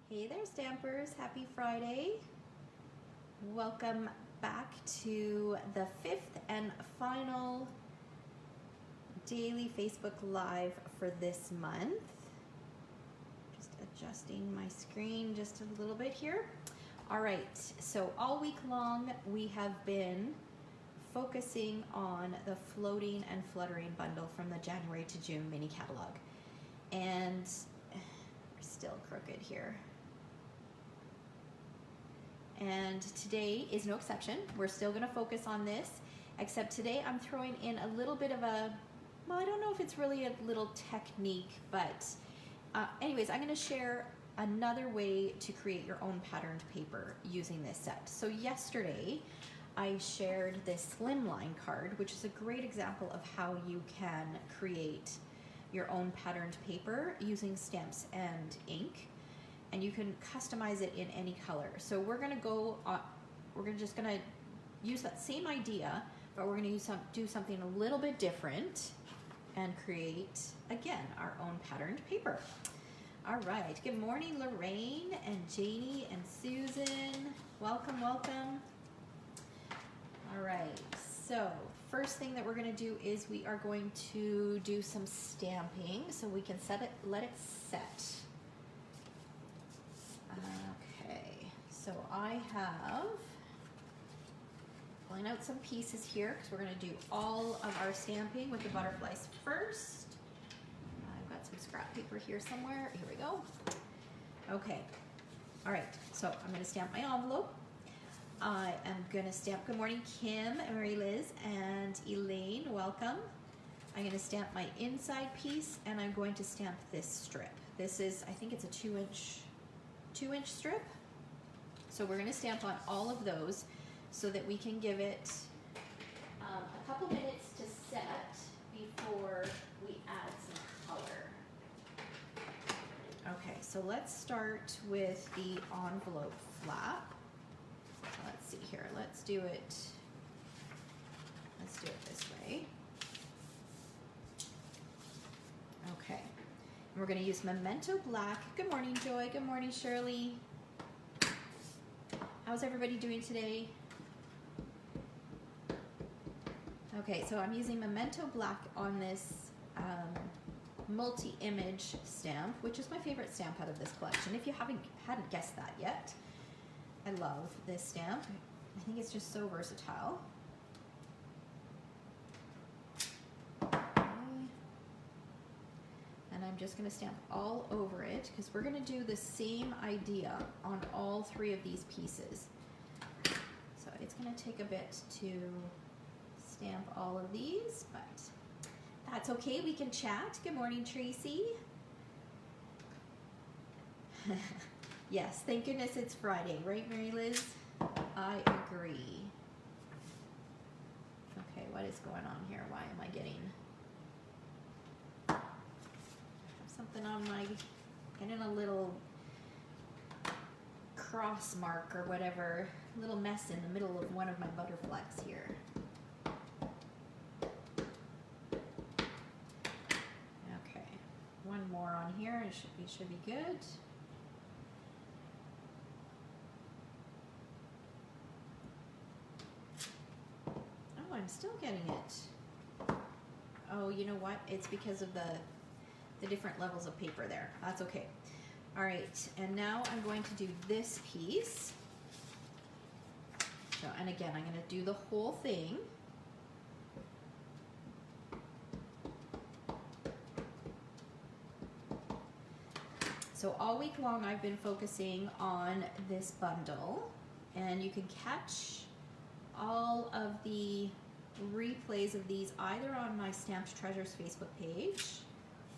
Hey there, Stampers. Happy Friday. Welcome back to the fifth and final daily Facebook Live for this month. Just adjusting my screen just a little bit here. All right, so all week long we have been focusing on the Floating and Fluttering bundle from the January to June mini catalog. And we're still crooked here. And today is no exception. We're still gonna focus on this, except today I'm throwing in a little bit of a, well, I don't know if it's really a little technique, but anyways, I'm gonna share another way to create your own patterned paper using this set. So yesterday, I shared this slimline card, which is a great example of how you can create your own patterned paper using stamps and ink. And you can customize it in any color. So we're gonna go, just gonna use that same idea, but we're gonna do something a little bit different and create, again, our own patterned paper. All right, good morning, Lorraine and Janie and Susan. Welcome, welcome. All right, so first thing that we're gonna do is we are going to do some stamping so we can let it set. Okay, so I have, pulling out some pieces here because we're going to do all of our stamping with the butterflies first. I've got some scrap paper here somewhere. Here we go. Okay, all right, so I'm going to stamp my envelope. I am going to stamp, good morning Kim, Mary Liz, and Elaine, welcome. I'm going to stamp my inside piece and I'm going to stamp this strip. This is, I think it's a 2-inch strip. So we're going to stamp on all of those so that we can give it a couple minutes to set before we add some color. Okay, so let's start with the envelope flap. Let's see here. Let's do it this way. Okay. We're going to use Memento Black. Good morning, Joy. Good morning, Shirley. How's everybody doing today? Okay, so I'm using Memento Black on this multi-image stamp, which is my favorite stamp out of this collection. If you hadn't guessed that yet, I love this stamp. I think it's just so versatile. And I'm just going to stamp all over it because we're going to do the same idea on all three of these pieces. So it's going to take a bit to stamp all of these, but that's okay. We can chat. Good morning, Tracy. Yes, thank goodness it's Friday, right, Mary Liz? I agree. Okay, what is going on here? Why am I getting something on my, getting a little cross mark or whatever, little mess in the middle of one of my butterflies here. Okay, one more on here, it should be good. Oh, I'm still getting it. Oh, you know what? It's because of the different levels of paper there. That's okay. All right, and now I'm going to do this piece. So, and again, I'm going to do the whole thing. So all week long I've been focusing on this bundle, and you can catch all of the replays of these either on my Stamped Treasures Facebook page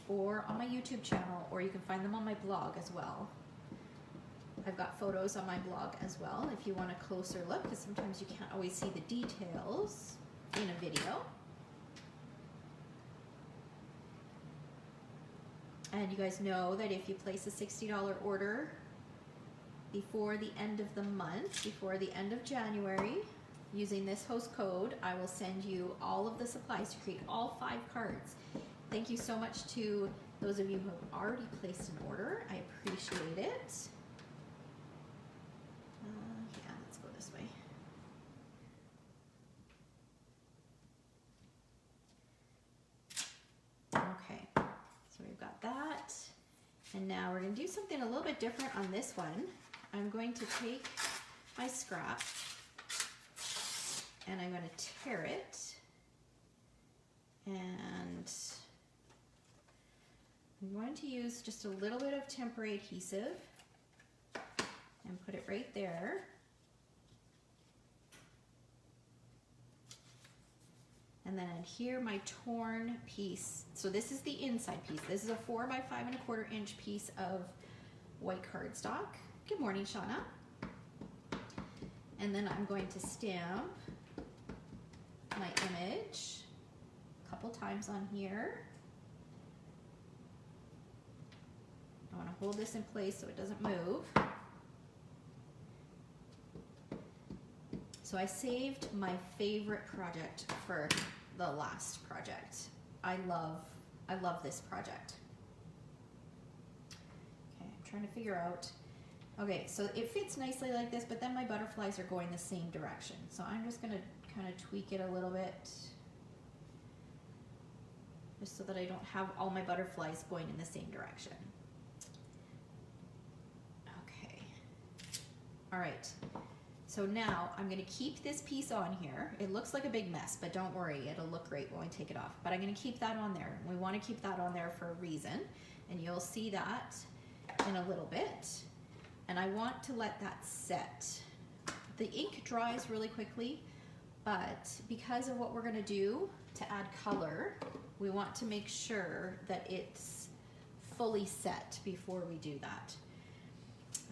or on my YouTube channel, or you can find them on my blog as well. I've got photos on my blog as well if you want a closer look, because sometimes you can't always see the details in a video. And you guys know that if you place a $60 order before the end of the month, before the end of January, using this host code, I will send you all of the supplies to create all 5 cards. Thank you so much to those of you who have already placed an order. I appreciate it. Yeah, let's go this way. Okay, so we've got that. And now we're going to do something a little bit different on this one. I'm going to take my scrap and I'm going to tear it. And I'm going to use just a little bit of temporary adhesive and put it right there. And then adhere my torn piece. So this is the inside piece. This is a 4 by 5¼ inch piece of white cardstock. Good morning, Shauna. And then I'm going to stamp my image a couple times on here. I want to hold this in place so it doesn't move. So I saved my favorite project for the last project. I love this project. Okay, I'm trying to figure out. Okay, so it fits nicely like this, but then my butterflies are going the same direction. So I'm just gonna kind of tweak it a little bit, just so that I don't have all my butterflies going in the same direction. Okay, all right. So now I'm going to keep this piece on here. It looks like a big mess, but don't worry, it'll look great when we take it off. But I'm going to keep that on there. We want to keep that on there for a reason, and you'll see that in a little bit. And I want to let that set. The ink dries really quickly, but because of what we're going to do to add color, we want to make sure that it's fully set before we do that.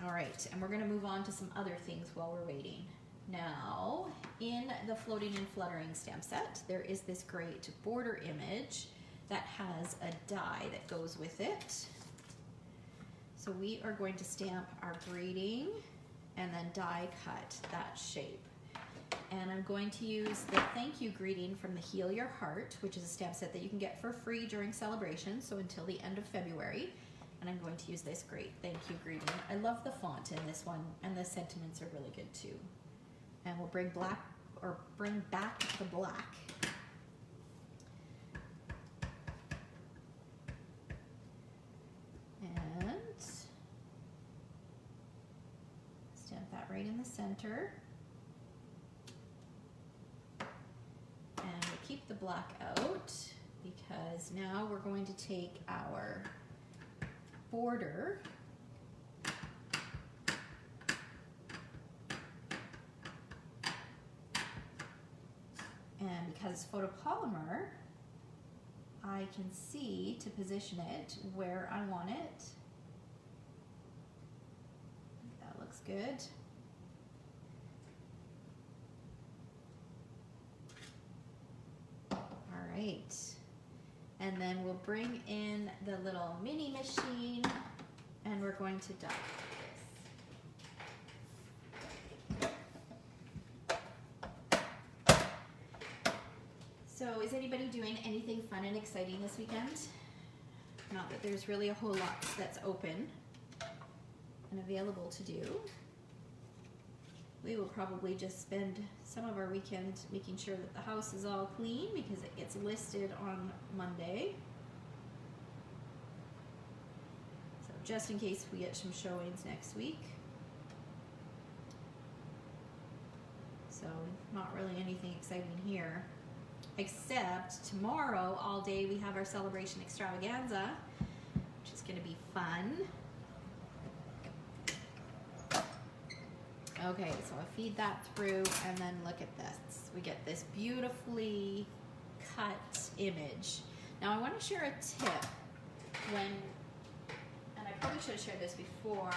All right, and we're going to move on to some other things while we're waiting. Now, in the Floating and Fluttering stamp set, there is this great border image that has a die that goes with it. So we are going to stamp our greeting and then die cut that shape. And I'm going to use the thank you greeting from the Heal Your Heart, which is a stamp set that you can get for free during celebration, so until the end of February. And I'm going to use this great thank you greeting. I love the font in this one, and the sentiments are really good too. And we'll bring back the black. And stamp that right in the center. And we'll keep the black out because now we're going to take our border and because it's photopolymer, I can see to position it where I want it. That looks good. All right. And then we'll bring in the little mini machine and we're going to die this. So is anybody doing anything fun and exciting this weekend? Not that there's really a whole lot that's open and available to do. We will probably just spend some of our weekend making sure that the house is all clean because it gets listed on Monday. So just in case we get some showings next week. So not really anything exciting here. Except tomorrow all day we have our celebration extravaganza, which is going to be fun. Okay, so I feed that through and then look at this. We get this beautifully cut image. Now I want to share a tip when, and I probably should have shared this before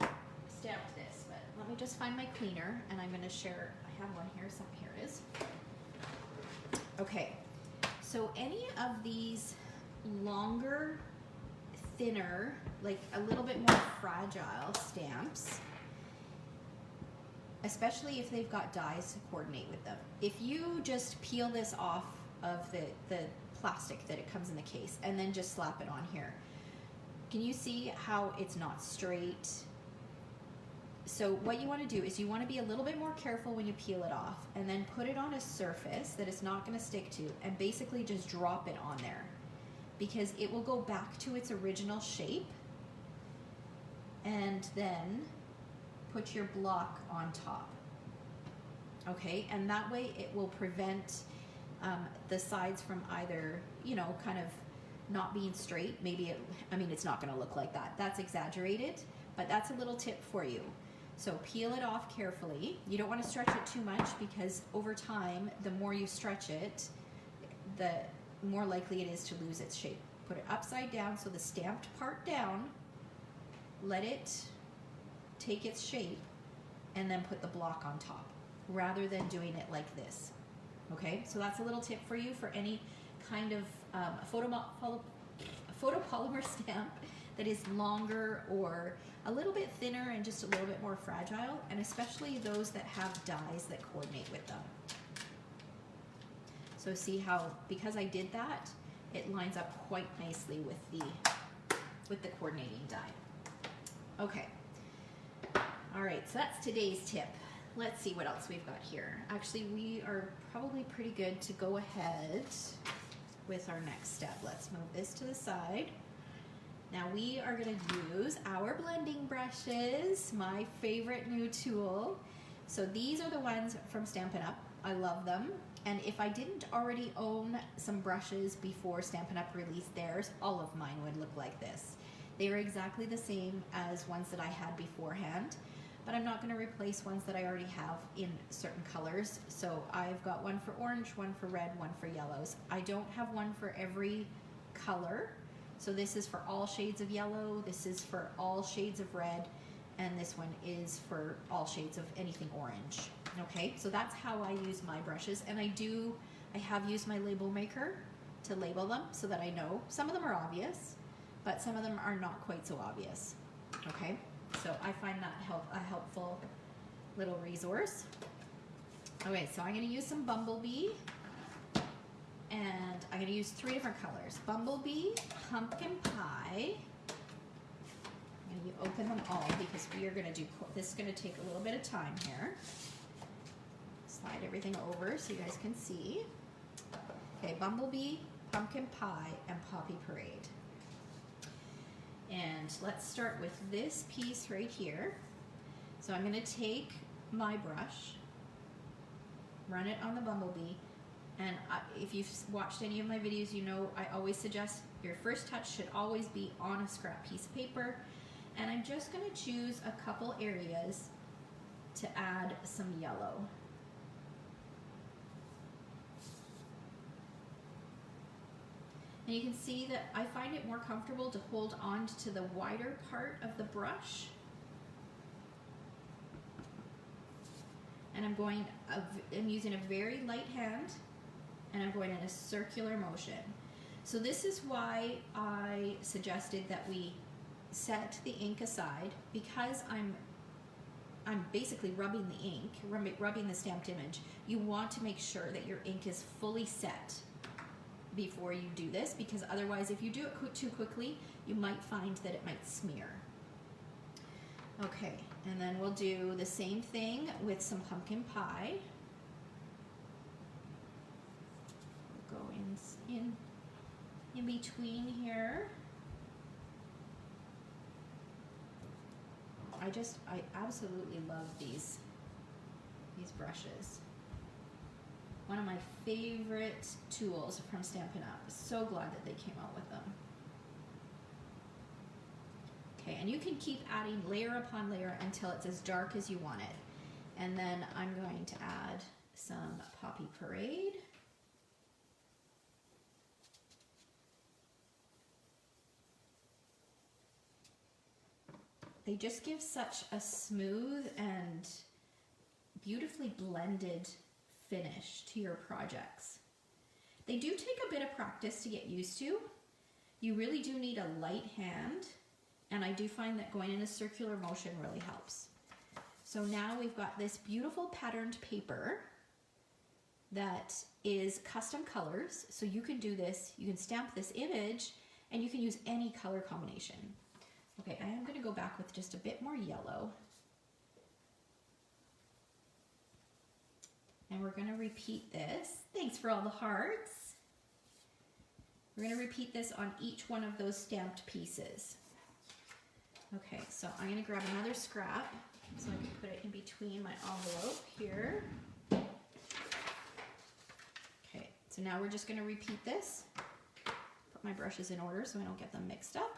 I stamped this, but let me just find my cleaner and I'm going to share, I have one here, so here it is. Okay, so any of these longer, thinner, like a little bit more fragile stamps, especially if they've got dies to coordinate with them. If you just peel this off of the plastic that it comes in the case and then just slap it on here, can you see how it's not straight? So what you want to do is you want to be a little bit more careful when you peel it off, and then put it on a surface that it's not going to stick to, and basically just drop it on there, because it will go back to its original shape. And then put your block on top. Okay, and that way it will prevent the sides from either, you know, kind of not being straight. Maybe it, I mean, it's not going to look like that. That's exaggerated, but that's a little tip for you. So peel it off carefully. You don't want to stretch it too much, because over time, the more you stretch it, the more likely it is to lose its shape. Put it upside down, so the stamped part down, let it take its shape, and then put the block on top, rather than doing it like this. Okay, so that's a little tip for you for any kind of photopolymer stamp that is longer or a little bit thinner and just a little bit more fragile, and especially those that have dies that coordinate with them. So see how, because I did that, it lines up quite nicely with the coordinating die. Okay. All right, so that's today's tip. Let's see what else we've got here. Actually, we are probably pretty good to go ahead with our next step. Let's move this to the side. Now we are going to use our blending brushes, my favorite new tool. So these are the ones from Stampin' Up. I love them. And if I didn't already own some brushes before Stampin' Up released theirs, all of mine would look like this. They are exactly the same as ones that I had beforehand, but I'm not going to replace ones that I already have in certain colors. So I've got one for orange, one for red, one for yellows. I don't have one for every color. So this is for all shades of yellow, this is for all shades of red, and this one is for all shades of anything orange. Okay, so that's how I use my brushes, and I have used my label maker to label them so that I know. Some of them are obvious, but some of them are not quite so obvious. Okay, so I find that a helpful little resource. Okay, so I'm going to use some Bumblebee, and I'm going to use 3 different colors. Bumblebee, Pumpkin Pie. I'm going to open them all because we are going to do, this is going to take a little bit of time here. Slide everything over so you guys can see. Okay, Bumblebee, Pumpkin Pie, and Poppy Parade. And let's start with this piece right here. So I'm going to take my brush, run it on the Bumblebee, and if you've watched any of my videos, you know I always suggest your first touch should always be on a scrap piece of paper. And I'm just going to choose a couple areas to add some yellow. And you can see that I find it more comfortable to hold on to the wider part of the brush. And I'm using a very light hand, and I'm going in a circular motion. So this is why I suggested that we set the ink aside, because I'm basically rubbing the ink, rubbing the stamped image. You want to make sure that your ink is fully set before you do this, because otherwise if you do it too quickly, you might find that it might smear. Okay, and then we'll do the same thing with some Pumpkin Pie. We'll go in between here. I absolutely love these brushes. One of my favorite tools from Stampin' Up. So glad that they came out with them. Okay, and you can keep adding layer upon layer until it's as dark as you want it. And then I'm going to add some Poppy Parade. They just give such a smooth and beautifully blended finish to your projects. They do take a bit of practice to get used to. You really do need a light hand, and I do find that going in a circular motion really helps. So now we've got this beautiful patterned paper that is custom colors, so you can do this, you can stamp this image, and you can use any color combination. Okay, I am going to go back with just a bit more yellow. And we're going to repeat this. Thanks for all the hearts. We're going to repeat this on each one of those stamped pieces. Okay, so I'm going to grab another scrap so I can put it in between my envelope here. Okay, so now we're just going to repeat this. Put my brushes in order so I don't get them mixed up.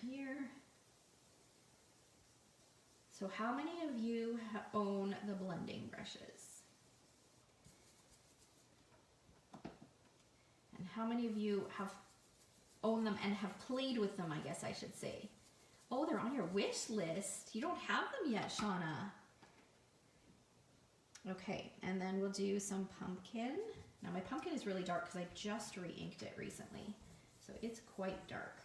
Here. So how many of you own the blending brushes? And how many of you own them and have played with them, I guess I should say? Oh, they're on your wish list. You don't have them yet, Shauna. Okay, and then we'll do some pumpkin. Now my pumpkin is really dark because I just re-inked it recently, so it's quite dark.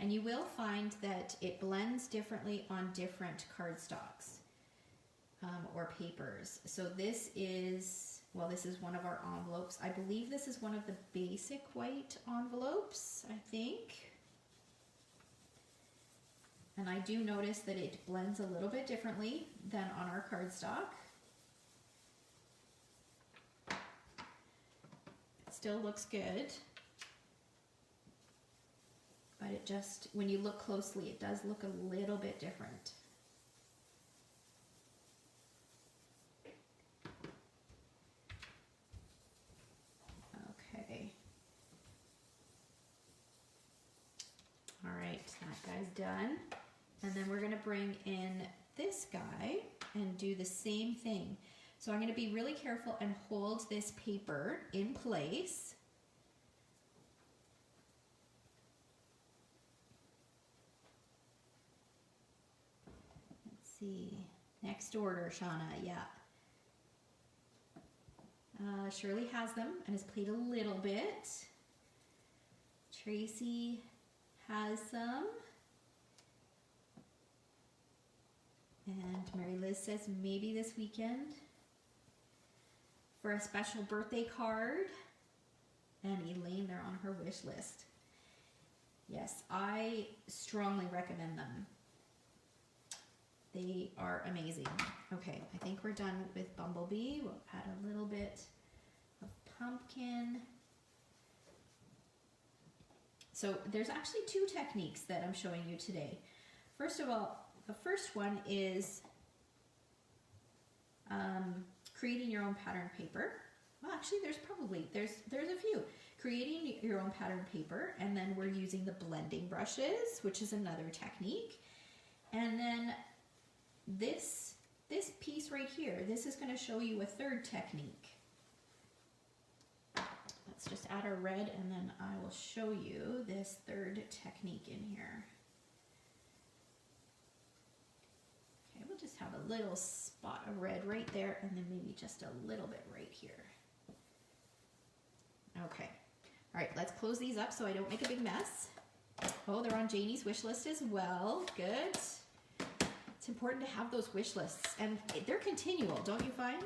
And you will find that it blends differently on different cardstocks or papers. So this is, well, this is one of our envelopes. I believe this is one of the basic white envelopes, I think. And I do notice that it blends a little bit differently than on our cardstock. It still looks good. But it just, when you look closely, it does look a little bit different. Okay. All right, that guy's done. And then we're going to bring in this guy and do the same thing. So I'm going to be really careful and hold this paper in place. See, next order, Shauna, yeah. Shirley has them and has played a little bit. Tracy has some. And Mary Liz says maybe this weekend for a special birthday card. And Elaine, they're on her wish list. Yes, I strongly recommend them. They are amazing. Okay, I think we're done with Bumblebee. We'll add a little bit of pumpkin. So there's actually two techniques that I'm showing you today. First of all, the first one is creating your own pattern paper. Well, actually, there's a few. Creating your own pattern paper, and then we're using the blending brushes, which is another technique. And then this piece right here, this is going to show you a third technique. Let's just add our red, and then I will show you this third technique in here. Okay, we'll just have a little spot of red right there, and then maybe just a little bit right here. Okay. All right, let's close these up so I don't make a big mess. Oh, they're on Janie's wish list as well. Good. It's important to have those wish lists, and they're continual, don't you find?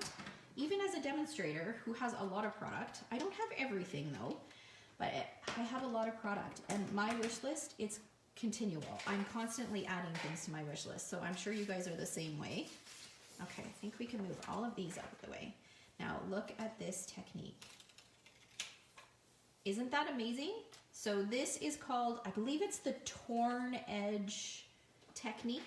Even as a demonstrator who has a lot of product, I don't have everything though, but I have a lot of product, and my wish list, it's continual. I'm constantly adding things to my wish list, so I'm sure you guys are the same way. Okay, I think we can move all of these out of the way. Now look at this technique. Isn't that amazing? So this is called, I believe it's the torn edge technique.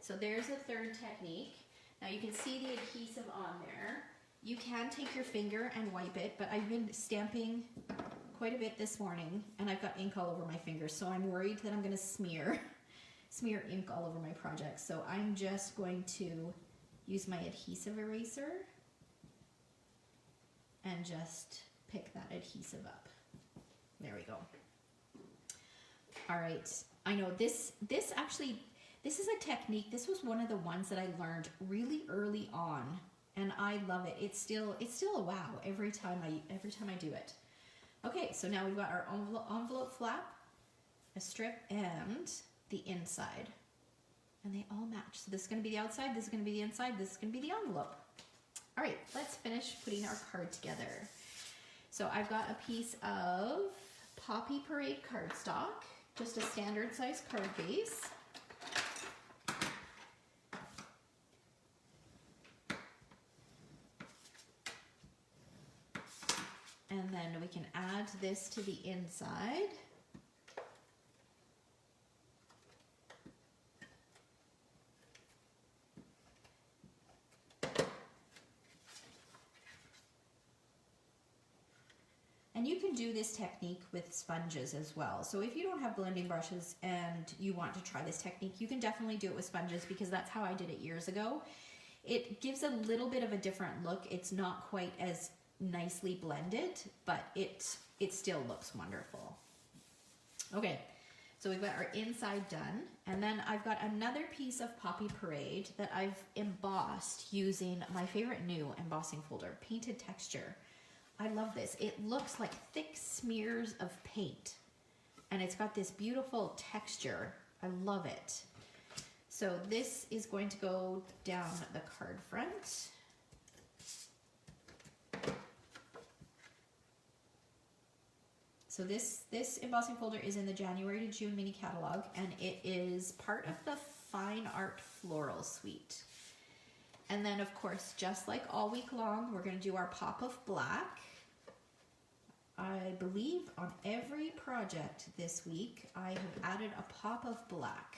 So there's a third technique. Now you can see the adhesive on there. You can take your finger and wipe it, but I've been stamping quite a bit this morning and I've got ink all over my fingers, so I'm worried that I'm gonna smear ink all over my project. So I'm just going to use my adhesive eraser and just pick that adhesive up. There we go. All right, I know this is a technique. This was one of the ones that I learned really early on, and I love it. It's still a wow every time I do it. Okay, so now we've got our envelope flap, a strip, and the inside, and they all match. So this is going to be the outside, this is going to be the inside, this is going to be the envelope. All right, let's finish putting our card together. So I've got a piece of Poppy Parade cardstock, just a standard size card base. And then we can add this to the inside. And you can do this technique with sponges as well. So if you don't have blending brushes and you want to try this technique, you can definitely do it with sponges, because that's how I did it years ago. It gives a little bit of a different look. It's not quite as nicely blended, but it still looks wonderful. Okay, so we've got our inside done, and then I've got another piece of Poppy Parade that I've embossed using my favorite new embossing folder, Painted Texture. I love this. It looks like thick smears of paint, and it's got this beautiful texture. I love it. So this is going to go down the card front. So this embossing folder is in the January to June mini catalog, and it is part of the Fine Art Floral Suite. And then, of course, just like all week long, we're going to do our pop of black. I believe on every project this week, I have added a pop of black.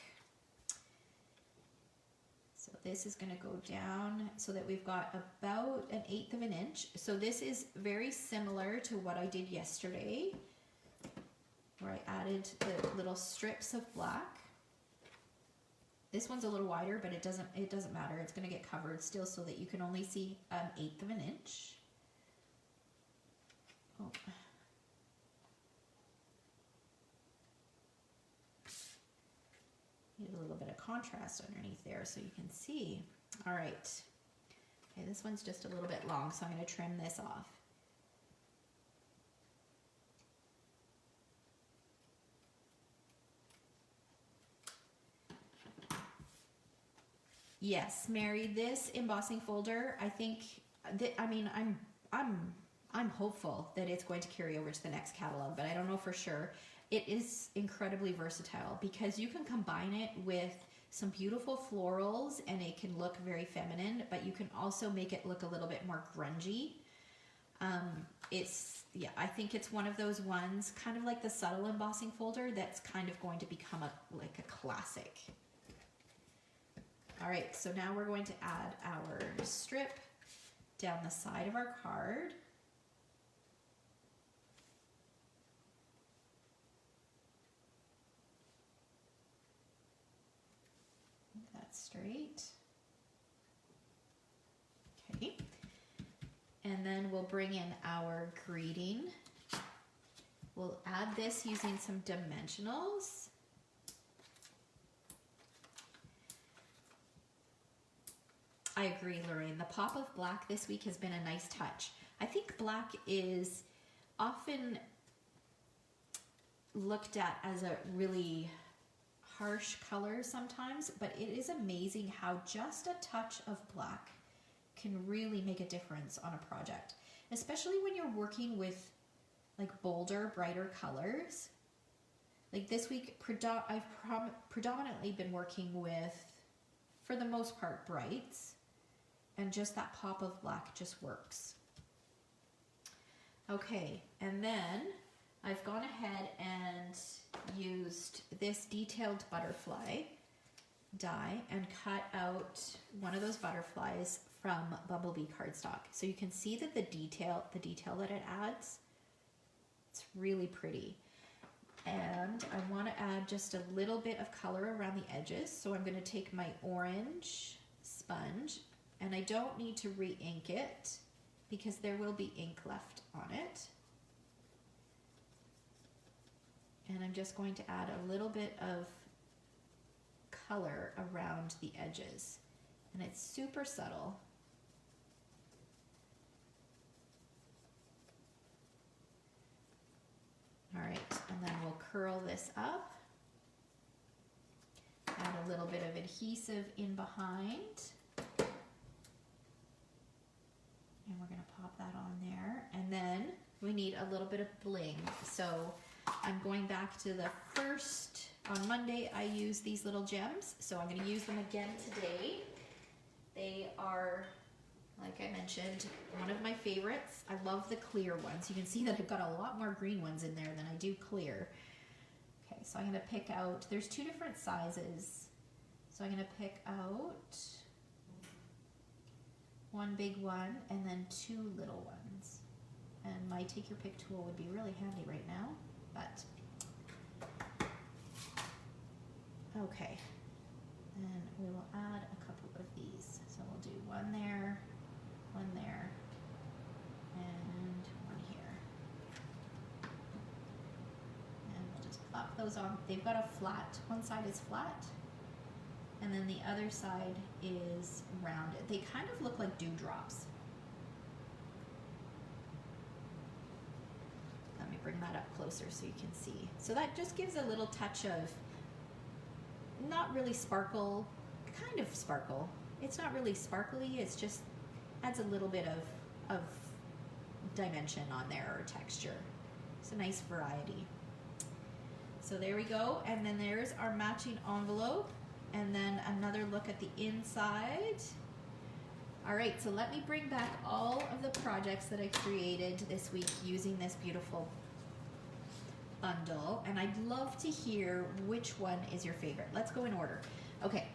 So this is going to go down so that we've got about 1/8 of an inch. So this is very similar to what I did yesterday, where I added the little strips of black. This one's a little wider, but it doesn't matter. It's going to get covered still so that you can only see 1/8 of an inch. Oh. Need a little bit of contrast underneath there so you can see. All right. Okay, this one's just a little bit long, so I'm going to trim this off. Yes, Mary, this embossing folder, I think that, I mean, I'm hopeful that it's going to carry over to the next catalog, but I don't know for sure. It is incredibly versatile because you can combine it with some beautiful florals and it can look very feminine, but you can also make it look a little bit more grungy. Yeah, I think it's one of those ones, kind of like the subtle embossing folder, that's kind of going to become like a classic. All right, so now we're going to add our strip down the side of our card. That's straight. Okay. And then we'll bring in our greeting. We'll add this using some dimensionals. I agree, Lorraine. The pop of black this week has been a nice touch. I think black is often looked at as a really harsh color sometimes, but it is amazing how just a touch of black can really make a difference on a project, especially when you're working with like bolder, brighter colors. Like this week, I've predominantly been working with, for the most part, brights, and just that pop of black just works. Okay, and then I've gone ahead and used this detailed butterfly die and cut out one of those butterflies from Bumblebee cardstock. So you can see that the detail that it adds, it's really pretty. And I want to add just a little bit of color around the edges. So I'm going to take my orange sponge, and I don't need to re-ink it because there will be ink left on it. And I'm just going to add a little bit of color around the edges. And it's super subtle. All right, and then we'll curl this up. Add a little bit of adhesive in behind. And we're gonna pop that on there. And then we need a little bit of bling. So I'm going back to the first, on Monday I used these little gems. So I'm gonna use them again today. They are, like I mentioned, one of my favorites. I love the clear ones. You can see that I've got a lot more green ones in there than I do clear. Okay, so I'm gonna pick out, there's two different sizes. So I'm gonna pick out one big one and then two little ones. And my take your pick tool would be really handy right now, but okay. And we will add a couple of these. So we'll do one there, and one here. And we'll just plop those on. They've got a flat, one side is flat, and then the other side is rounded. They kind of look like dewdrops. Let me bring that up closer so you can see. So that just gives a little touch of, not really sparkle, kind of sparkle. It's not really sparkly, it's just adds a little bit of dimension on there, or texture. It's a nice variety. So there we go, and then there's our matching envelope, and then another look at the inside. All right, so let me bring back all of the projects that I created this week using this beautiful bundle, and I'd love to hear which one is your favorite. Let's go in order. Okay,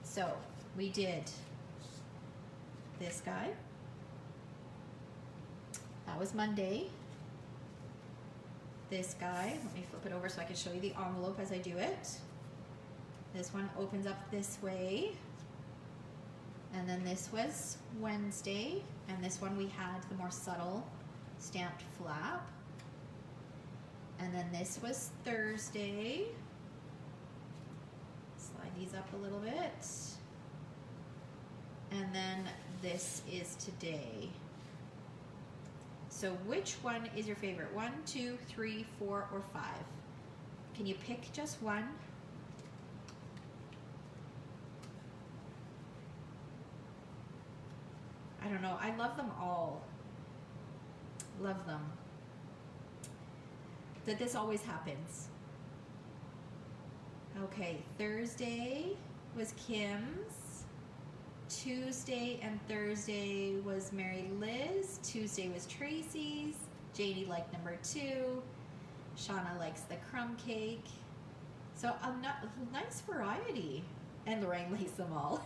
so we did this guy. That was Monday. This guy, let me flip it over so I can show you the envelope as I do it. This one opens up this way. And then this was Wednesday, and this one we had the more subtle stamped flap. And then this was Thursday. Slide these up a little bit. And then this is today. So which one is your favorite? 1, 2, 3, 4, or 5? Can you pick just one? I don't know. I love them all. Love them. That this always happens. Okay, Thursday was Kim's. Tuesday and Thursday was Mary Liz. Tuesday was Tracy's. Janie liked number 2. Shauna likes the crumb cake. So a nice variety. And Lorraine likes them all.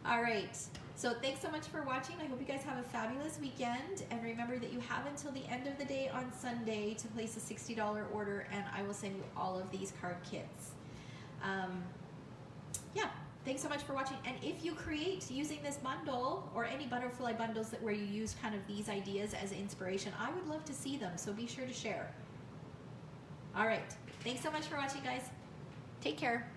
All right. So thanks so much for watching. I hope you guys have a fabulous weekend. And remember that you have until the end of the day on Sunday to place a $60 order, and I will send you all of these card kits. Yeah, thanks so much for watching. And if you create using this bundle or any butterfly bundles where you use kind of these ideas as inspiration, I would love to see them. So be sure to share. All right. Thanks so much for watching, guys. Take care.